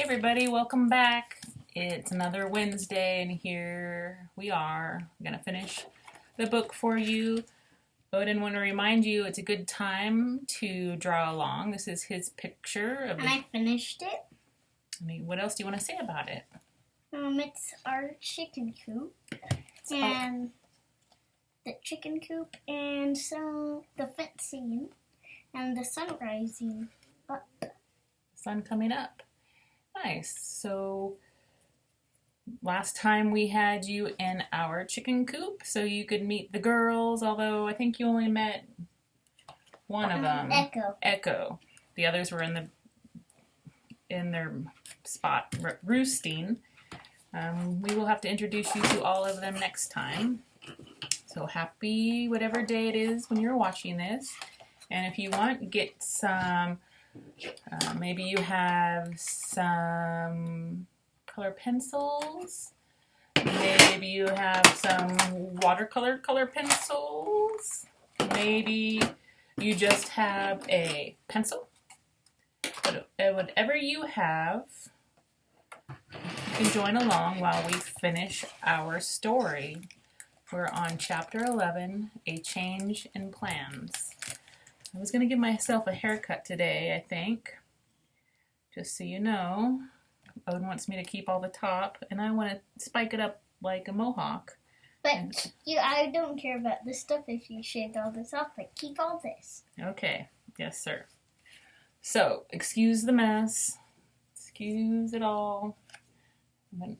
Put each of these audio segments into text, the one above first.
Hey everybody, welcome back. It's another Wednesday and here we are. I'm going to finish the book for you. Odin, want to remind you it's a good time to draw along. This is his picture of And I finished it. What else do you want to say about it? It's our chicken coop. And the chicken coop and so the fencing and the sun rising up. Sun coming up. Nice. So last time we had you in our chicken coop so you could meet the girls, although I think you only met one of them. Echo. The others were in their spot roosting. We will have to introduce you to all of them next time. So happy whatever day it is when you're watching this. And if you want, get some maybe you have some color pencils. Maybe you have some watercolor color pencils. Maybe you just have a pencil. But whatever you have, you can join along while we finish our story. We're on chapter 11, A Change in Plans. I was going to give myself a haircut today, I think. Just so you know. Odin wants me to keep all the top, and I want to spike it up like a mohawk. But I don't care about this stuff if you shaved all this off, but keep all this. Okay. Yes, sir. So, excuse the mess. Excuse it all. I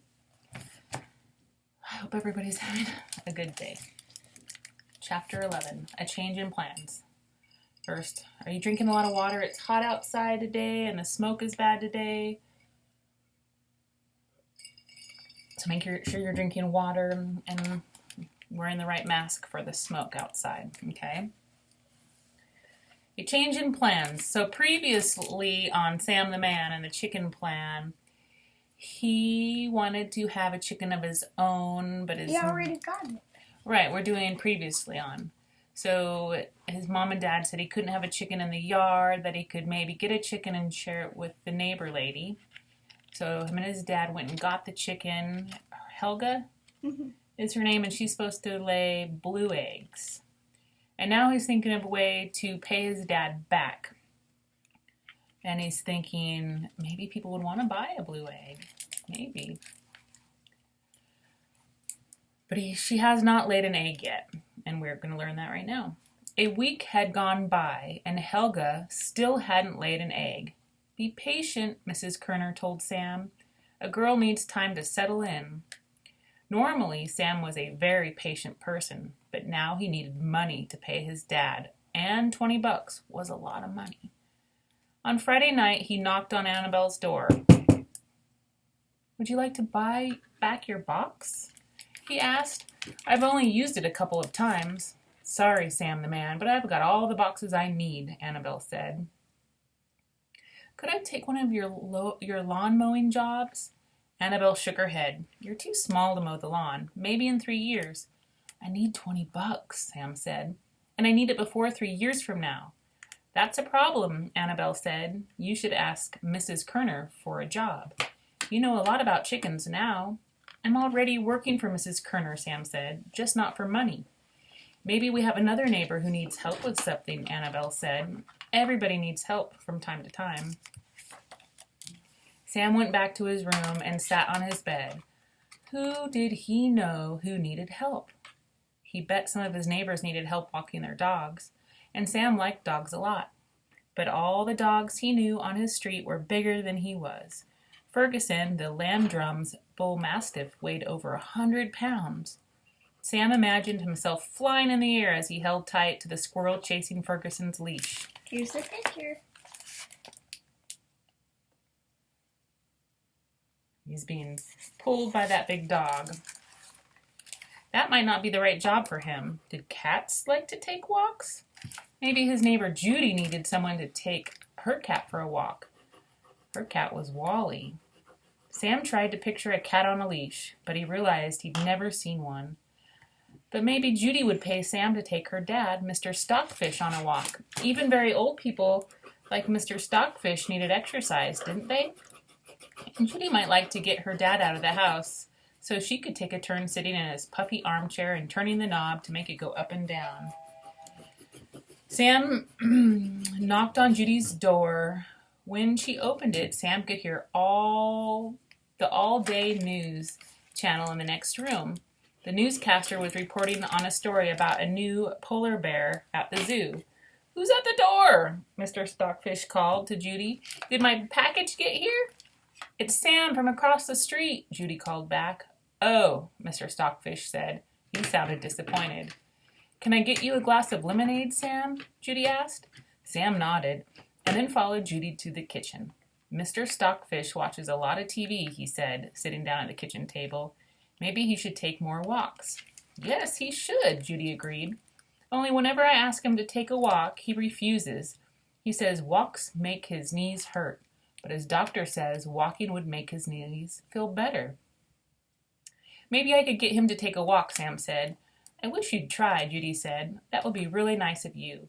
hope everybody's having a good day. Chapter 11, A Change in Plans. First, are you drinking a lot of water? It's hot outside today and the smoke is bad today. So make sure you're drinking water and wearing the right mask for the smoke outside, okay? A change in plans. So previously on Sam the Man and the chicken plan, he wanted to have a chicken of his own, but he already got it. Right, we're doing previously on. So his mom and dad said he couldn't have a chicken in the yard, that he could maybe get a chicken and share it with the neighbor lady. So him and his dad went and got the chicken. Helga is her name, and she's supposed to lay blue eggs. And now he's thinking of a way to pay his dad back. And he's thinking maybe people would want to buy a blue egg. Maybe. But she has not laid an egg yet. And we're going to learn that right now. A week had gone by, and Helga still hadn't laid an egg. Be patient, Mrs. Kerner told Sam. A girl needs time to settle in. Normally, Sam was a very patient person, but now he needed money to pay his dad, and $20 was a lot of money. On Friday night, he knocked on Annabelle's door. Would you like to buy back your box? He asked. I've only used it a couple of times. Sorry, Sam the Man, but I've got all the boxes I need, Annabelle said. Could I take one of your lawn mowing jobs? Annabelle shook her head. You're too small to mow the lawn. Maybe in 3 years. I need $20, Sam said. And I need it before 3 years from now. That's a problem, Annabelle said. You should ask Mrs. Kerner for a job. You know a lot about chickens now. I'm already working for Mrs. Kerner, Sam said, just not for money. Maybe we have another neighbor who needs help with something, Annabelle said. Everybody needs help from time to time. Sam went back to his room and sat on his bed. Who did he know who needed help? He bet some of his neighbors needed help walking their dogs, and Sam liked dogs a lot. But all the dogs he knew on his street were bigger than he was. Ferguson, the Landrum's bull mastiff, weighed over 100 pounds. Sam imagined himself flying in the air as he held tight to the squirrel chasing Ferguson's leash. Here's the picture. He's being pulled by that big dog. That might not be the right job for him. Did cats like to take walks? Maybe his neighbor Judy needed someone to take her cat for a walk. Her cat was Wally. Sam tried to picture a cat on a leash, but he realized he'd never seen one. But maybe Judy would pay Sam to take her dad, Mr. Stockfish, on a walk. Even very old people like Mr. Stockfish needed exercise, didn't they? Judy might like to get her dad out of the house so she could take a turn sitting in his puffy armchair and turning the knob to make it go up and down. Sam knocked on Judy's door. When she opened it, Sam could hear the all-day news channel in the next room. The newscaster was reporting on a story about a new polar bear at the zoo. "Who's at the door?" Mr. Stockfish called to Judy. "Did my package get here?" "It's Sam from across the street," Judy called back. "Oh," Mr. Stockfish said. He sounded disappointed. "Can I get you a glass of lemonade, Sam?" Judy asked. Sam nodded and then followed Judy to the kitchen. "Mr. Stockfish watches a lot of TV," he said, sitting down at the kitchen table. "Maybe he should take more walks." "Yes, he should," Judy agreed. "Only whenever I ask him to take a walk, he refuses. He says walks make his knees hurt, but his doctor says walking would make his knees feel better." "Maybe I could get him to take a walk," Sam said. "I wish you'd try," Judy said. "That would be really nice of you."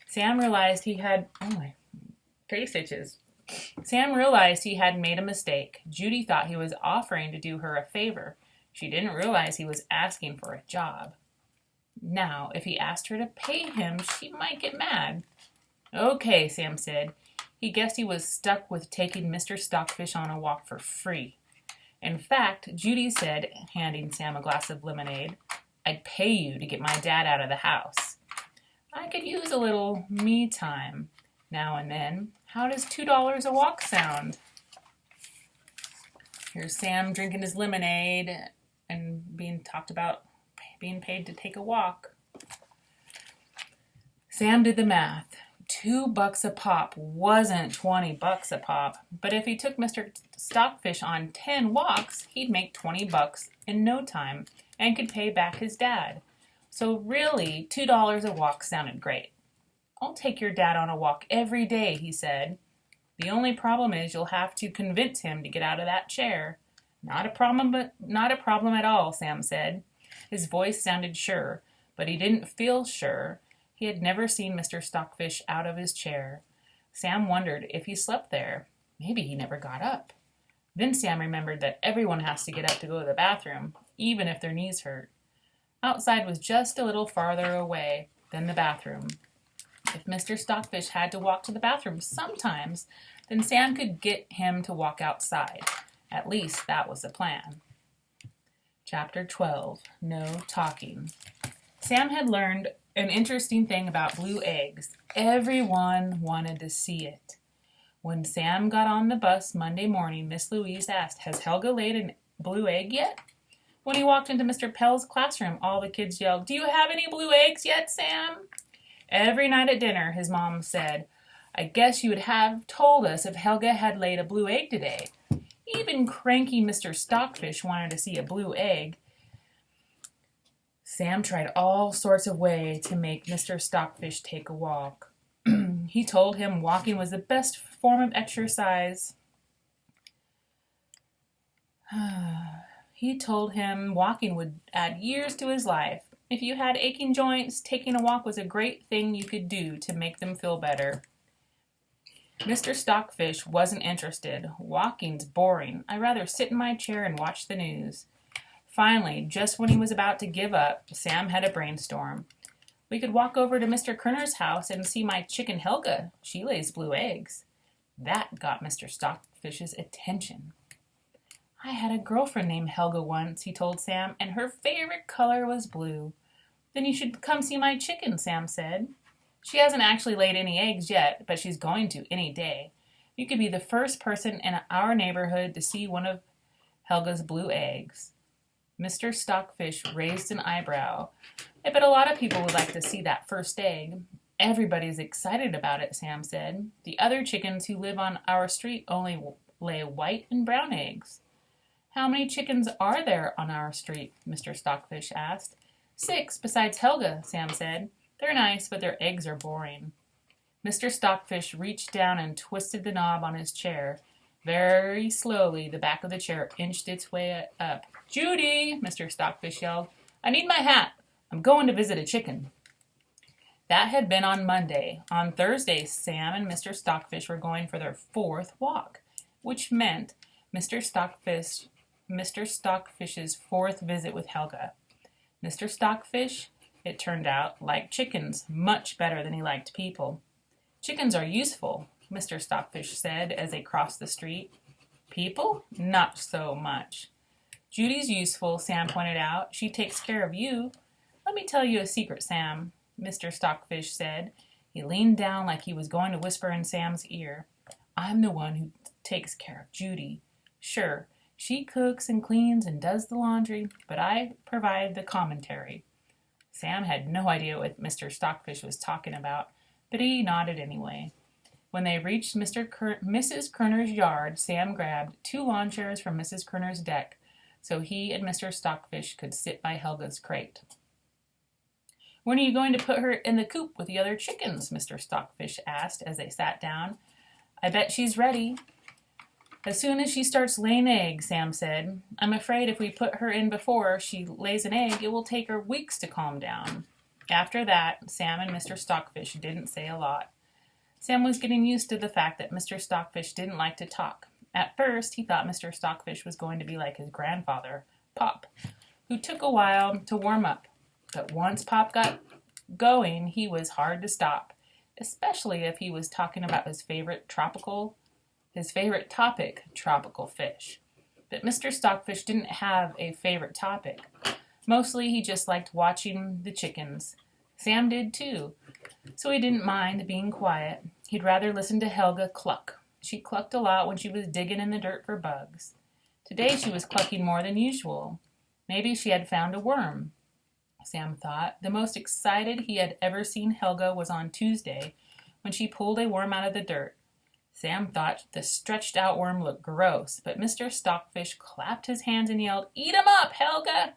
Sam realized he had... Oh, my face itches. Sam realized he had made a mistake. Judy thought he was offering to do her a favor. She didn't realize he was asking for a job. Now, if he asked her to pay him, she might get mad. "Okay," Sam said. He guessed he was stuck with taking Mr. Stockfish on a walk for free. In fact, Judy said, handing Sam a glass of lemonade, "I'd pay you to get my dad out of the house. I could use a little me time now and then. How does $2 a walk sound?" Here's Sam drinking his lemonade and being talked about being paid to take a walk. Sam did the math. $2 a pop wasn't $20 a pop, but if he took Mr. Stockfish on 10 walks, he'd make $20 in no time and could pay back his dad. So really, $2 a walk sounded great. "I'll take your dad on a walk every day," he said. "The only problem is you'll have to convince him to get out of that chair." Not a problem at all," Sam said. His voice sounded sure, but he didn't feel sure. He had never seen Mr. Stockfish out of his chair. Sam wondered if he slept there. Maybe he never got up. Then Sam remembered that everyone has to get up to go to the bathroom, even if their knees hurt. Outside was just a little farther away than the bathroom. If Mr. Stockfish had to walk to the bathroom sometimes, then Sam could get him to walk outside. At least that was the plan. Chapter 12. No Talking. Sam had learned an interesting thing about blue eggs. Everyone wanted to see it. When Sam got on the bus Monday morning, Miss Louise asked, "Has Helga laid a blue egg yet?" When he walked into Mr. Pell's classroom, all the kids yelled, "Do you have any blue eggs yet, Sam?" Every night at dinner, his mom said, "I guess you would have told us if Helga had laid a blue egg today." Even cranky Mr. Stockfish wanted to see a blue egg. Sam tried all sorts of ways to make Mr. Stockfish take a walk. He told him walking was the best form of exercise. He told him walking would add years to his life. If you had aching joints, taking a walk was a great thing you could do to make them feel better. Mr. Stockfish wasn't interested. "Walking's boring. I'd rather sit in my chair and watch the news." Finally, just when he was about to give up, Sam had a brainstorm. "We could walk over to Mr. Kerner's house and see my chicken Helga. She lays blue eggs." That got Mr. Stockfish's attention. "I had a girlfriend named Helga once," he told Sam, "and her favorite color was blue." "Then you should come see my chicken," Sam said. "She hasn't actually laid any eggs yet, but she's going to any day. You could be the first person in our neighborhood to see one of Helga's blue eggs." Mr. Stockfish raised an eyebrow. "I bet a lot of people would like to see that first egg." "Everybody's excited about it," Sam said. "The other chickens who live on our street only lay white and brown eggs." "How many chickens are there on our street?" Mr. Stockfish asked. "6, besides Helga," Sam said. "They're nice, but their eggs are boring." Mr. Stockfish reached down and twisted the knob on his chair. Very slowly, the back of the chair inched its way up. "Judy," Mr. Stockfish yelled, "I need my hat. I'm going to visit a chicken." That had been on Monday. On Thursday, Sam and Mr. Stockfish were going for their 4th walk, which meant Mr. Stockfish's fourth visit with Helga. Mr. Stockfish, it turned out, liked chickens much better than he liked people. Chickens are useful, Mr. Stockfish said as they crossed the street. People? Not so much. Judy's useful, Sam pointed out. She takes care of you. Let me tell you a secret, Sam, Mr. Stockfish said. He leaned down like he was going to whisper in Sam's ear. I'm the one who takes care of Judy. Sure, she cooks and cleans and does the laundry, but I provide the commentary. Sam had no idea what Mr. Stockfish was talking about, but he nodded anyway. When they reached Mrs. Kerner's yard, Sam grabbed 2 lawn chairs from Mrs. Kerner's deck so he and Mr. Stockfish could sit by Helga's crate. When are you going to put her in the coop with the other chickens? Mr. Stockfish asked as they sat down. I bet she's ready. As soon as she starts laying eggs, Sam said. I'm afraid if we put her in before she lays an egg, it will take her weeks to calm down. After that, Sam and Mr. Stockfish didn't say a lot. Sam was getting used to the fact that Mr. Stockfish didn't like to talk. At first, he thought Mr. Stockfish was going to be like his grandfather, Pop, who took a while to warm up. But once Pop got going, he was hard to stop, especially if he was talking about his favorite topic, tropical fish. But Mr. Stockfish didn't have a favorite topic. Mostly he just liked watching the chickens. Sam did too, so he didn't mind being quiet. He'd rather listen to Helga cluck. She clucked a lot when she was digging in the dirt for bugs. Today she was clucking more than usual. Maybe she had found a worm, Sam thought. The most excited he had ever seen Helga was on Tuesday, when she pulled a worm out of the dirt. Sam thought the stretched out worm looked gross, but Mr. Stockfish clapped his hands and yelled, Eat 'em up, Helga!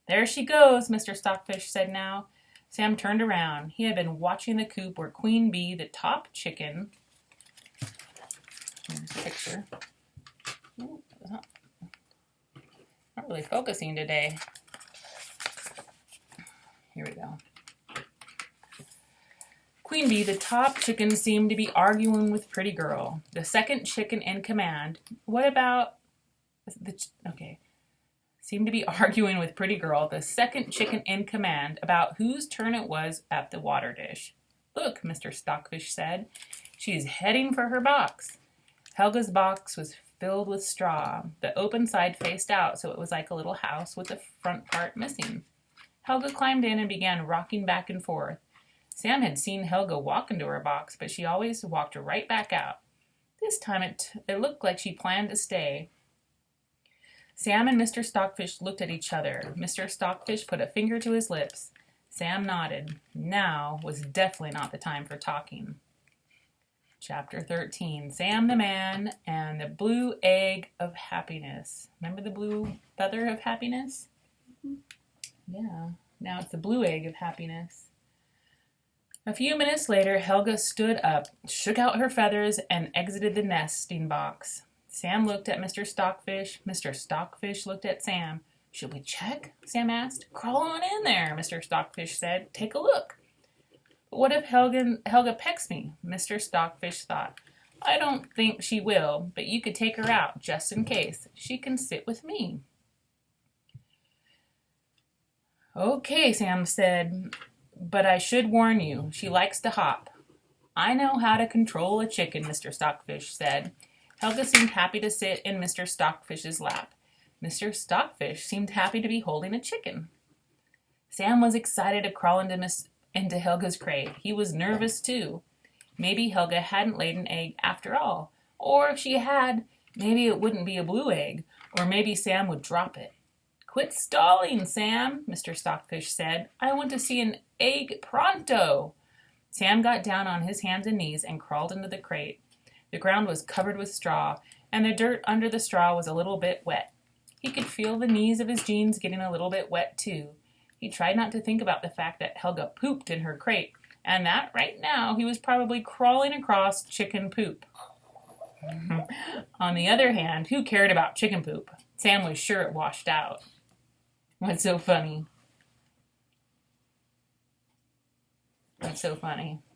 There she goes, Mr. Stockfish said now. Sam turned around. He had been watching the coop where Queen Bee, the top chicken, here's a picture. Ooh, not really focusing today. Here we go. Queen Bee, the top chicken, seemed to be arguing with Pretty Girl, the second chicken in command. Seemed to be arguing with Pretty Girl, the second chicken in command, about whose turn it was at the water dish. Look, Mr. Stockfish said. She's heading for her box. Helga's box was filled with straw. The open side faced out, so it was like a little house with the front part missing. Helga climbed in and began rocking back and forth. Sam had seen Helga walk into her box, but she always walked right back out. This time it looked like she planned to stay. Sam and Mr. Stockfish looked at each other. Mr. Stockfish put a finger to his lips. Sam nodded. Now was definitely not the time for talking. Chapter 13, Sam the Man and the Blue Egg of Happiness. Remember the blue feather of happiness? Yeah, now it's the blue egg of happiness. A few minutes later, Helga stood up, shook out her feathers, and exited the nesting box. Sam looked at Mr. Stockfish. Mr. Stockfish looked at Sam. Should we check? Sam asked. Crawl on in there, Mr. Stockfish said. Take a look. But what if Helga pecks me? Mr. Stockfish thought. I don't think she will, but you could take her out, just in case. She can sit with me. Okay, Sam said, but I should warn you, she likes to hop. I know how to control a chicken, Mr. Stockfish said. Helga seemed happy to sit in Mr. Stockfish's lap. Mr. Stockfish seemed happy to be holding a chicken. Sam was excited to crawl into Helga's crate. He was nervous, too. Maybe Helga hadn't laid an egg after all. Or if she had, maybe it wouldn't be a blue egg. Or maybe Sam would drop it. Quit stalling, Sam, Mr. Stockfish said. I want to see an egg pronto. Sam got down on his hands and knees and crawled into the crate. The ground was covered with straw, and the dirt under the straw was a little bit wet. He could feel the knees of his jeans getting a little bit wet, too. He tried not to think about the fact that Helga pooped in her crate, and that right now he was probably crawling across chicken poop. On the other hand, who cared about chicken poop? Sam was sure it washed out. What's so funny?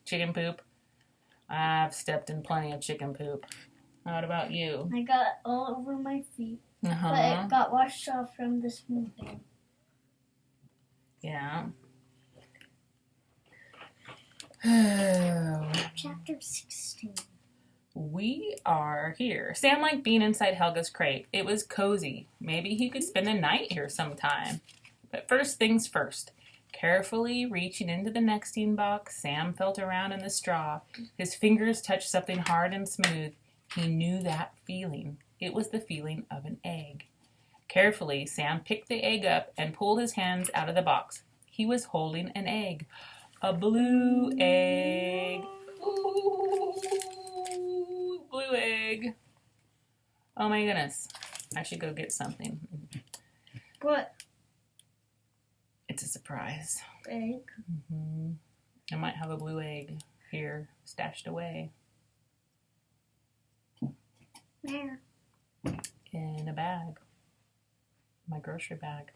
Chicken poop? I've stepped in plenty of chicken poop. What about you? I got all over my feet. Uh-huh. But it got washed off from the smoothing. Yeah. Chapter 16. We are here. Sam liked being inside Helga's crate. It was cozy. Maybe he could spend the night here sometime. But first things first. Carefully reaching into the nesting box, Sam felt around in the straw. His fingers touched something hard and smooth. He knew that feeling. It was the feeling of an egg. Carefully, Sam picked the egg up and pulled his hands out of the box. He was holding an egg. A blue egg. Ooh, blue egg. Oh my goodness. I should go get something. What? It's a surprise. Egg? I might have a blue egg here stashed away. Where? In a bag. My grocery bag.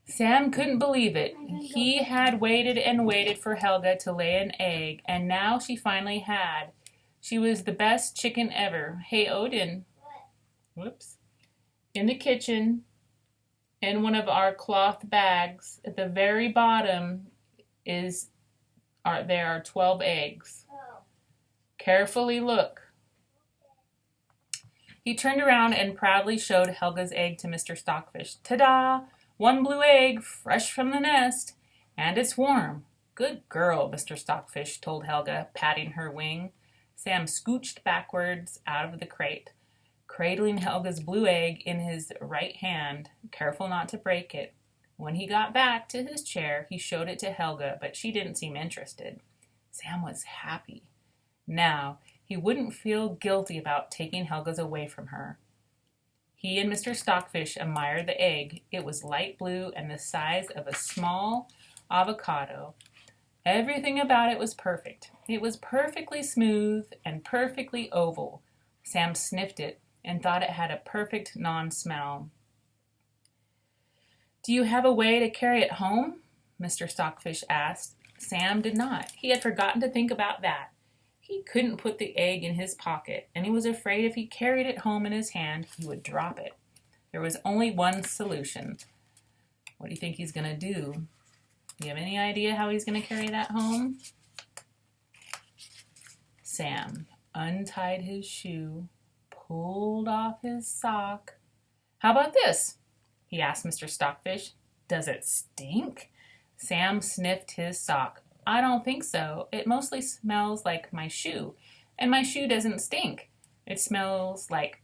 Sam couldn't believe it. He had waited and waited for Helga to lay an egg, and now she finally had. She was the best chicken ever. Hey, Odin. Whoops. In the kitchen, in one of our cloth bags, at the very bottom there are 12 eggs. Carefully look. He turned around and proudly showed Helga's egg to Mr. Stockfish. Ta-da! One blue egg, fresh from the nest. And it's warm. Good girl, Mr. Stockfish told Helga, patting her wing. Sam scooched backwards out of the crate, cradling Helga's blue egg in his right hand, careful not to break it. When he got back to his chair, he showed it to Helga, but she didn't seem interested. Sam was happy. Now, he wouldn't feel guilty about taking Helga's away from her. He and Mr. Stockfish admired the egg. It was light blue and the size of a small avocado. Everything about it was perfect. It was perfectly smooth and perfectly oval. Sam sniffed it and thought it had a perfect non-smell. Do you have a way to carry it home? Mr. Stockfish asked. Sam did not. He had forgotten to think about that. He couldn't put the egg in his pocket, and he was afraid if he carried it home in his hand, he would drop it. There was only one solution. What do you think he's going to do? Do you have any idea how he's going to carry that home? Sam untied his shoe, pulled off his sock. How about this? He asked Mr. Stockfish. Does it stink? Sam sniffed his sock. I don't think so. It mostly smells like my shoe, and my shoe doesn't stink. It smells like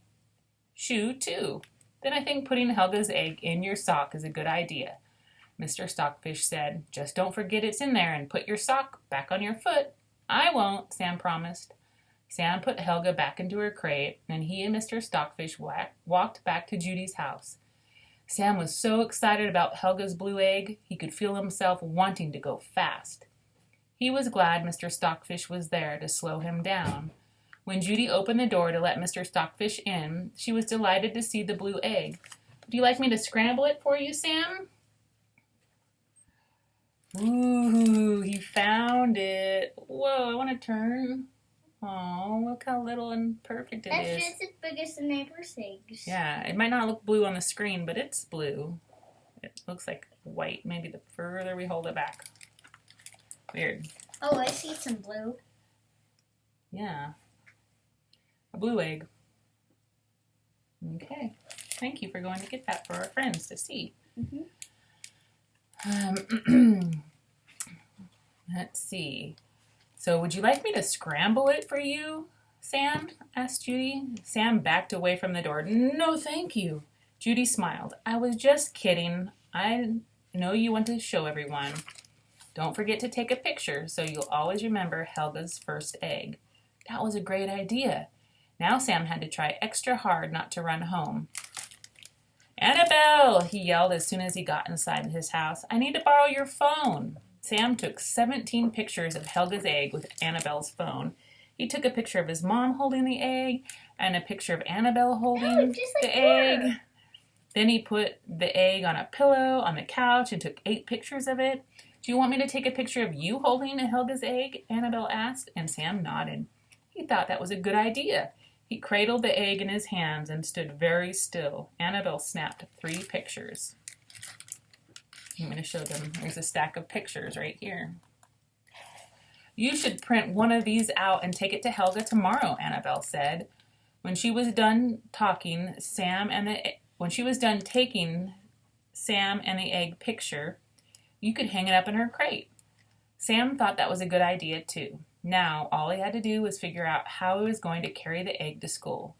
shoe, too. Then I think putting Helga's egg in your sock is a good idea. Mr. Stockfish said, just don't forget it's in there and put your sock back on your foot. I won't, Sam promised. Sam put Helga back into her crate, and he and Mr. Stockfish walked back to Judy's house. Sam was so excited about Helga's blue egg, he could feel himself wanting to go fast. He was glad Mr. Stockfish was there to slow him down. When Judy opened the door to let Mr. Stockfish in, she was delighted to see the blue egg. Would you like me to scramble it for you, Sam? Ooh, he found it. Whoa, I want to turn. Oh, look how little and perfect it is. That's just as big as the neighbor's eggs. Yeah, it might not look blue on the screen, but it's blue. It looks like white, maybe the further we hold it back. Weird. Oh, I see some blue. Yeah. A blue egg. Okay. Thank you for going to get that for our friends to see. Let's see. So would you like me to scramble it for you, Sam? Asked Judy. Sam backed away from the door. No, thank you. Judy smiled. I was just kidding. I know you want to show everyone. Don't forget to take a picture so you'll always remember Helga's first egg. That was a great idea. Now Sam had to try extra hard not to run home. Annabelle, he yelled as soon as he got inside his house. I need to borrow your phone. Sam took 17 pictures of Helga's egg with Annabelle's phone. He took a picture of his mom holding the egg and a picture of Annabelle holding the egg. Then he put the egg on a pillow on the couch and took 8 pictures of it. Do you want me to take a picture of you holding Helga's egg? Annabelle asked, and Sam nodded. He thought that was a good idea. He cradled the egg in his hands and stood very still. Annabelle snapped 3 pictures. I'm going to show them. There's a stack of pictures right here. You should print one of these out and take it to Helga tomorrow, Annabelle said. When she was done taking Sam and the egg picture, you could hang it up in her crate. Sam thought that was a good idea too. Now, all he had to do was figure out how he was going to carry the egg to school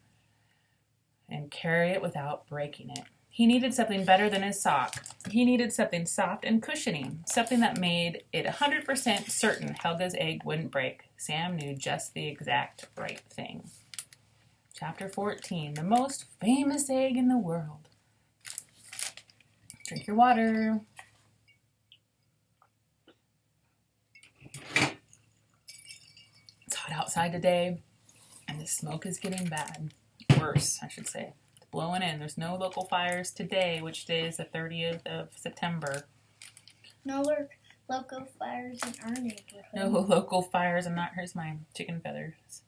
and carry it without breaking it. He needed something better than his sock. He needed something soft and cushiony, something that made it 100% certain Helga's egg wouldn't break. Sam knew just the exact right thing. Chapter 14, the most famous egg in the world. Drink your water. It's hot outside today, and the smoke is getting bad. Worse, I should say. It's blowing in. There's no local fires today, which day is the 30th of September. No local fires in our neighborhood. No local fires. Here's my chicken feathers.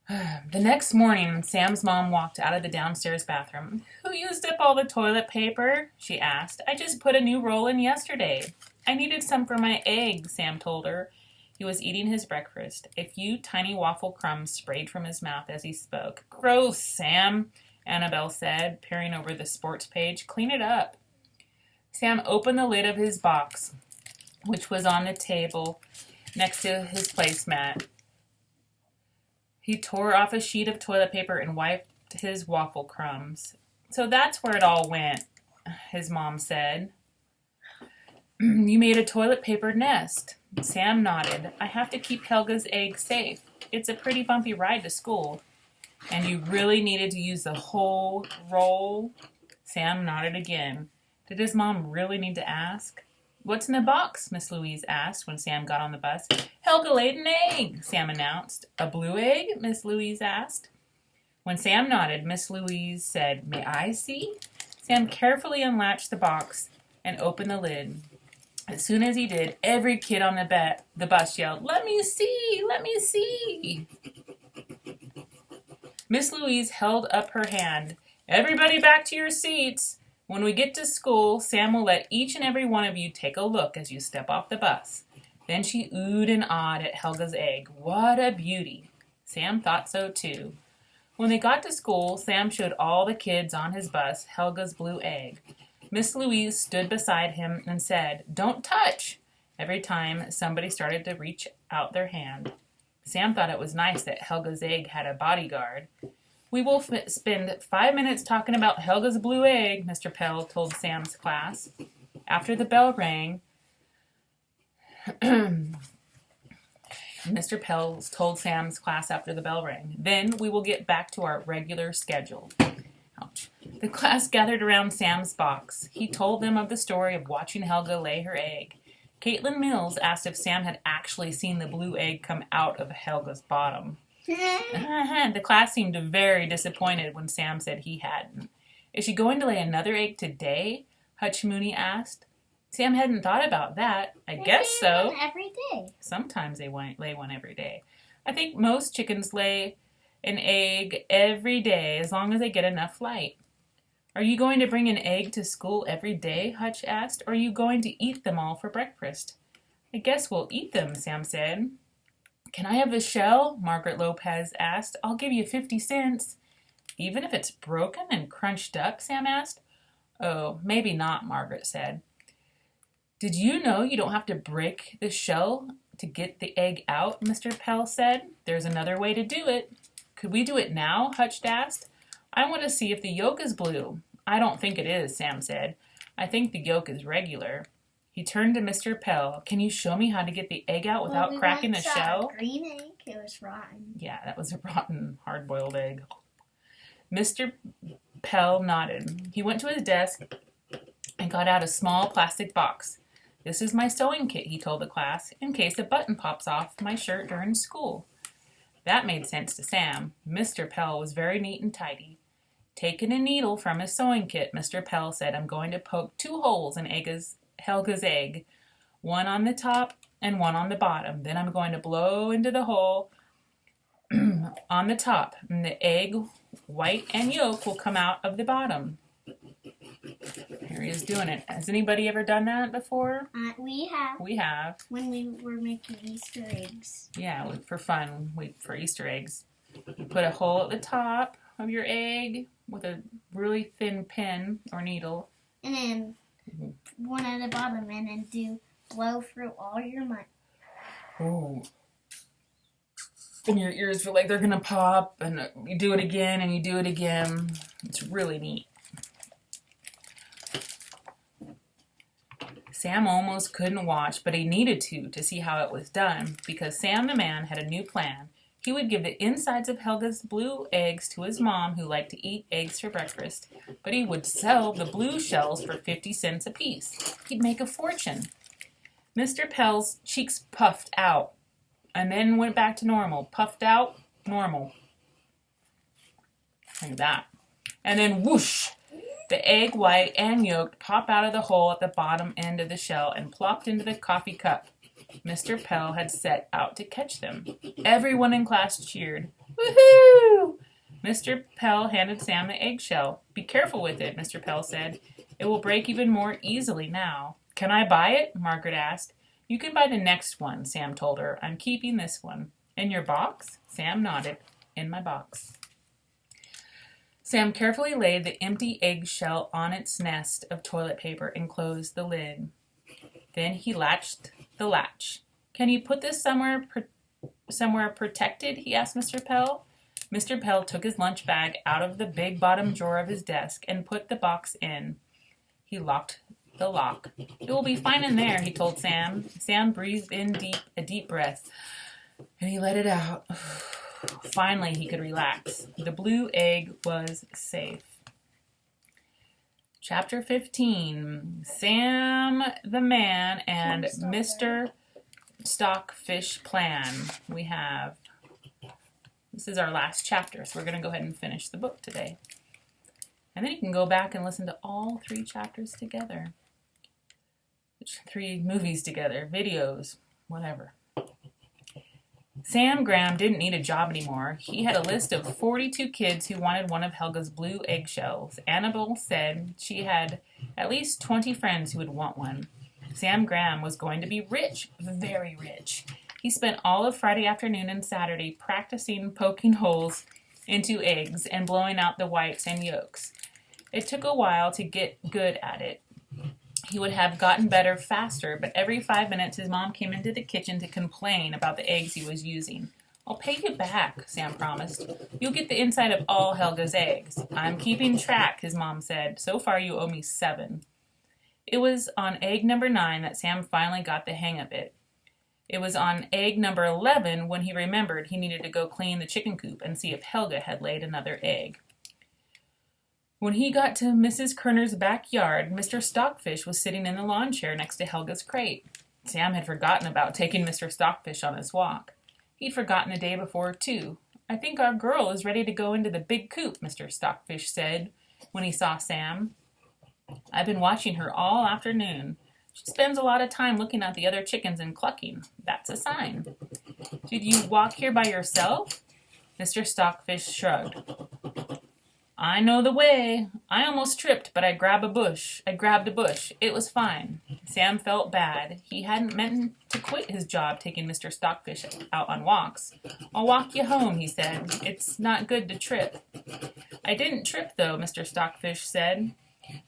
The next morning, Sam's mom walked out of the downstairs bathroom. Who used up all the toilet paper? She asked. I just put a new roll in yesterday. I needed some for my egg, Sam told her. He was eating his breakfast. A few tiny waffle crumbs sprayed from his mouth as he spoke. Gross, Sam, Annabelle said, peering over the sports page. Clean it up. Sam opened the lid of his box, which was on the table next to his placemat. He tore off a sheet of toilet paper and wiped his waffle crumbs. So that's where it all went, his mom said. You made a toilet paper nest. Sam nodded. I have to keep Helga's egg safe. It's a pretty bumpy ride to school. And you really needed to use the whole roll? Sam nodded again. Did his mom really need to ask? What's in the box? Miss Louise asked when Sam got on the bus. Helga laid an egg, Sam announced. A blue egg? Miss Louise asked. When Sam nodded, Miss Louise said, May I see? Sam carefully unlatched the box and opened the lid. As soon as he did, every kid on the bus yelled, Let me see! Let me see! Miss Louise held up her hand. Everybody back to your seats. When we get to school, Sam will let each and every one of you take a look as you step off the bus. Then she oohed and awed at Helga's egg. What a beauty! Sam thought so too. When they got to school, Sam showed all the kids on his bus Helga's blue egg. Miss Louise stood beside him and said, Don't touch! Every time somebody started to reach out their hand. Sam thought it was nice that Helga's egg had a bodyguard. We will spend 5 minutes talking about Helga's blue egg, Mr. Pell told Sam's class. After the bell rang, Mr. Pell told Sam's class after the bell rang. Then we will get back to our regular schedule. Ouch. The class gathered around Sam's box. He told them of the story of watching Helga lay her egg. Caitlin Mills asked if Sam had actually seen the blue egg come out of Helga's bottom. The class seemed very disappointed when Sam said he hadn't. Is she going to lay another egg today? Hutch Mooney asked. Sam hadn't thought about that. I guess so. Every day. Sometimes they lay one every day. I think most chickens lay an egg every day as long as they get enough light. Are you going to bring an egg to school every day? Hutch asked. Or are you going to eat them all for breakfast? I guess we'll eat them, Sam said. Can I have the shell? Margaret Lopez asked. I'll give you 50 cents. Even if it's broken and crunched up? Sam asked. Oh, maybe not, Margaret said. Did you know you don't have to break the shell to get the egg out? Mr. Pell said. There's another way to do it. Could we do it now? Hutch asked. I want to see if the yolk is blue. I don't think it is, Sam said. I think the yolk is regular. He turned to Mr. Pell. Can you show me how to get the egg out without cracking the shell? Green egg. It was rotten. Yeah, that was a rotten, hard-boiled egg. Mr. Pell nodded. He went to his desk and got out a small plastic box. This is my sewing kit, he told the class, in case a button pops off my shirt during school. That made sense to Sam. Mr. Pell was very neat and tidy. Taking a needle from his sewing kit, Mr. Pell said, I'm going to poke 2 holes in Helga's egg, one on the top and one on the bottom. Then I'm going to blow into the hole on the top, and the egg white and yolk will come out of the bottom. Here he is doing it. Has anybody ever done that before? We have. We have. When we were making Easter eggs. Yeah, for fun, for Easter eggs. You put a hole at the top of your egg with a really thin pin or needle. And then one at the bottom, and then blow through all your money. Oh. And your ears feel like they're going to pop, and you do it again, and you do it again. It's really neat. Sam almost couldn't watch, but he needed to see how it was done, because Sam the man had a new plan. He would give the insides of Helga's blue eggs to his mom, who liked to eat eggs for breakfast, but he would sell the blue shells for 50 cents apiece. He'd make a fortune. Mr. Pell's cheeks puffed out, and then went back to normal. Puffed out, normal. Like that. And then whoosh! The egg white and yolk pop out of the hole at the bottom end of the shell and plopped into the coffee cup. Mr. Pell had set out to catch them. Everyone in class cheered. Woohoo! Mr. Pell handed Sam the eggshell. Be careful with it, Mr. Pell said. It will break even more easily now. Can I buy it? Margaret asked. You can buy the next one, Sam told her. I'm keeping this one. In your box? Sam nodded. In my box. Sam carefully laid the empty eggshell on its nest of toilet paper and closed the lid. Then he latched the latch. Can you put this somewhere protected? He asked Mr. Pell. Mr. Pell took his lunch bag out of the big bottom drawer of his desk and put the box in. He locked the lock. It will be fine in there, he told Sam. Sam breathed in a deep breath, and he let it out. Finally, he could relax. The blue egg was safe. Chapter 15, Sam the Man and Mr. Stockfish Plan. This is our last chapter, so we're going to go ahead and finish the book today. And then you can go back and listen to all 3 chapters together. 3 movies together, videos, whatever. Sam Graham didn't need a job anymore. He had a list of 42 kids who wanted one of Helga's blue eggshells. Annabelle said she had at least 20 friends who would want one. Sam Graham was going to be rich, very rich. He spent all of Friday afternoon and Saturday practicing poking holes into eggs and blowing out the whites and yolks. It took a while to get good at it. He would have gotten better faster, but every 5 minutes his mom came into the kitchen to complain about the eggs he was using. I'll pay you back, Sam promised. You'll get the inside of all Helga's eggs. I'm keeping track, his mom said. So far you owe me 7. It was on egg number 9 that Sam finally got the hang of it. It was on egg number 11 when he remembered he needed to go clean the chicken coop and see if Helga had laid another egg. When he got to Mrs. Kerner's backyard, Mr. Stockfish was sitting in the lawn chair next to Helga's crate. Sam had forgotten about taking Mr. Stockfish on his walk. He'd forgotten the day before, too. I think our girl is ready to go into the big coop, Mr. Stockfish said when he saw Sam. I've been watching her all afternoon. She spends a lot of time looking at the other chickens and clucking. That's a sign. Did you walk here by yourself? Mr. Stockfish shrugged. I know the way. I almost tripped, but I grabbed a bush. It was fine. Sam felt bad. He hadn't meant to quit his job taking Mr. Stockfish out on walks. I'll walk you home, he said. It's not good to trip. I didn't trip, though, Mr. Stockfish said.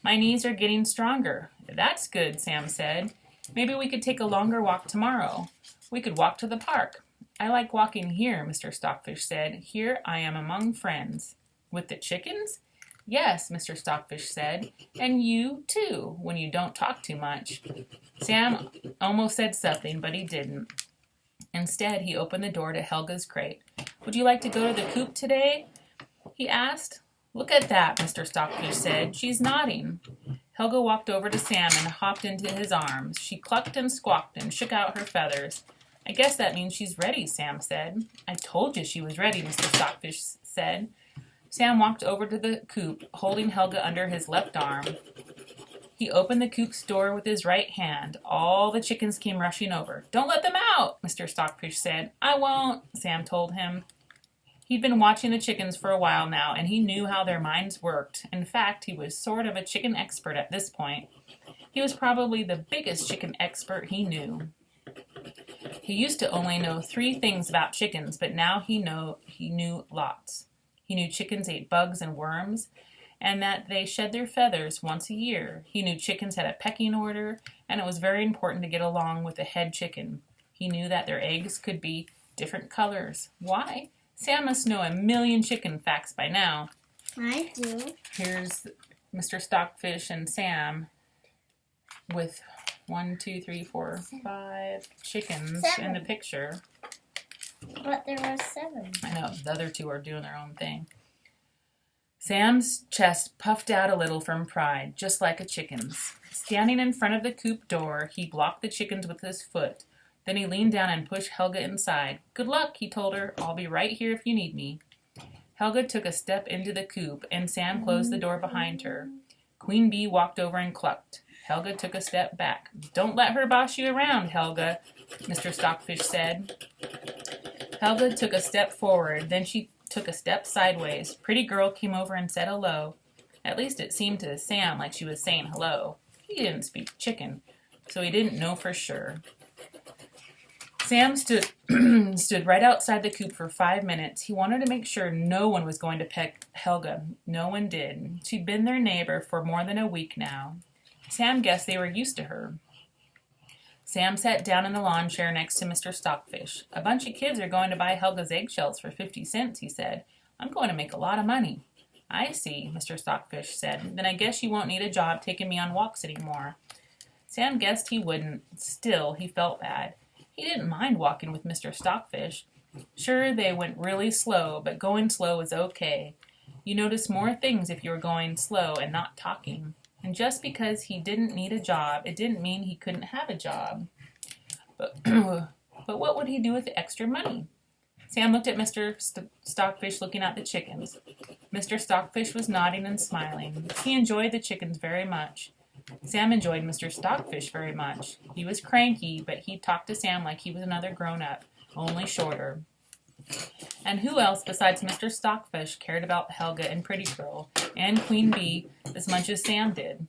My knees are getting stronger. That's good, Sam said. Maybe we could take a longer walk tomorrow. We could walk to the park. I like walking here, Mr. Stockfish said. Here I am among friends. With the chickens? Yes, Mr. Stockfish said. And you, too, when you don't talk too much. Sam almost said something, but he didn't. Instead, he opened the door to Helga's crate. Would you like to go to the coop today? He asked. Look at that, Mr. Stockfish said. She's nodding. Helga walked over to Sam and hopped into his arms. She clucked and squawked and shook out her feathers. I guess that means she's ready, Sam said. I told you she was ready, Mr. Stockfish said. Sam walked over to the coop, holding Helga under his left arm. He opened the coop's door with his right hand. All the chickens came rushing over. Don't let them out, Mr. Stockfish said. I won't, Sam told him. He'd been watching the chickens for a while now, and he knew how their minds worked. In fact, he was sort of a chicken expert at this point. He was probably the biggest chicken expert he knew. He used to only know 3 things about chickens, but now he knew lots. He knew chickens ate bugs and worms, and that they shed their feathers once a year. He knew chickens had a pecking order, and it was very important to get along with a head chicken. He knew that their eggs could be different colors. Why? Sam must know a million chicken facts by now. I do. Here's Mr. Stockfish and Sam with 1, 2, 3, 4, 5 chickens in the picture. But there were 7. I know, the other 2 are doing their own thing. Sam's chest puffed out a little from pride, just like a chicken's. Standing in front of the coop door, he blocked the chickens with his foot. Then he leaned down and pushed Helga inside. Good luck, he told her. I'll be right here if you need me. Helga took a step into the coop, and Sam closed the door behind her. Queen Bee walked over and clucked. Helga took a step back. Don't let her boss you around, Helga, Mr. Stockfish said. Helga took a step forward, then she took a step sideways. Pretty girl came over and said hello. At least it seemed to Sam like she was saying hello. He didn't speak chicken, so he didn't know for sure. Sam stood right outside the coop for 5 minutes. He wanted to make sure no one was going to peck Helga. No one did. She'd been their neighbor for more than a week now. Sam guessed they were used to her. Sam sat down in the lawn chair next to Mr. Stockfish. A bunch of kids are going to buy Helga's eggshells for 50 cents, he said. I'm going to make a lot of money. I see, Mr. Stockfish said. Then I guess you won't need a job taking me on walks anymore. Sam guessed he wouldn't. Still, he felt bad. He didn't mind walking with Mr. Stockfish. Sure, they went really slow, but going slow is okay. You notice more things if you're going slow and not talking. And just because he didn't need a job, it didn't mean he couldn't have a job. But what would he do with the extra money? Sam looked at Mr. Stockfish looking at the chickens. Mr. Stockfish was nodding and smiling. He enjoyed the chickens very much. Sam enjoyed Mr. Stockfish very much. He was cranky, but he talked to Sam like he was another grown-up, only shorter. And who else besides Mr. Stockfish cared about Helga and Pretty Girl and Queen Bee as much as Sam did?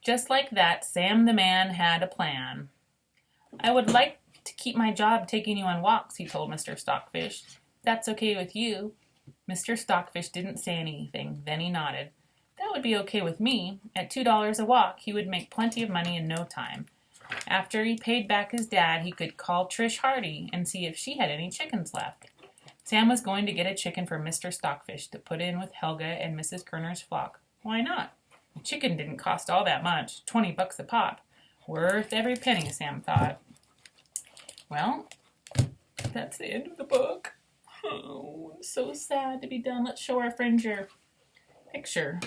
Just like that, Sam the man had a plan. I would like to keep my job taking you on walks, he told Mr. Stockfish. That's okay with you. Mr. Stockfish didn't say anything. Then he nodded. That would be okay with me. At $2 a walk, he would make plenty of money in no time. After he paid back his dad, he could call Trish Hardy and see if she had any chickens left. Sam was going to get a chicken for Mr. Stockfish to put in with Helga and Mrs. Kerner's flock. Why not? A chicken didn't cost all that much, $20 a pop. Worth every penny, Sam thought. Well, that's the end of the book. Oh, I'm so sad to be done. Let's show our friends your picture.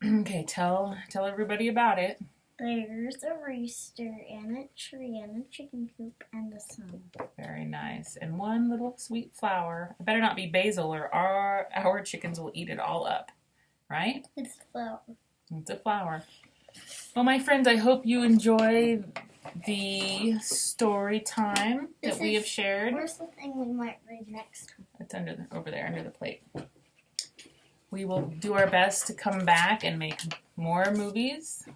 Okay, tell everybody about it. There's a rooster and a tree and a chicken coop and the sun. Very nice. And one little sweet flower. It better not be basil or our chickens will eat it all up. Right? It's a flower. It's a flower. Well, my friends, I hope you enjoy the story time that we have shared. Where's the thing we might read next time? It's over there, under the plate. We will do our best to come back and make more movies.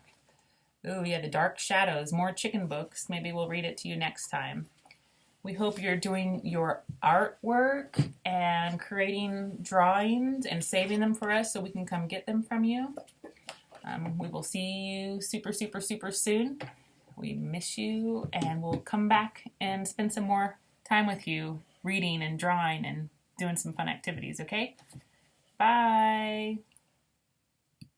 Ooh, yeah, The Dark Shadows, more chicken books. Maybe we'll read it to you next time. We hope you're doing your artwork and creating drawings and saving them for us so we can come get them from you. We will see you super, super, super soon. We miss you, and we'll come back and spend some more time with you reading and drawing and doing some fun activities, okay? Bye.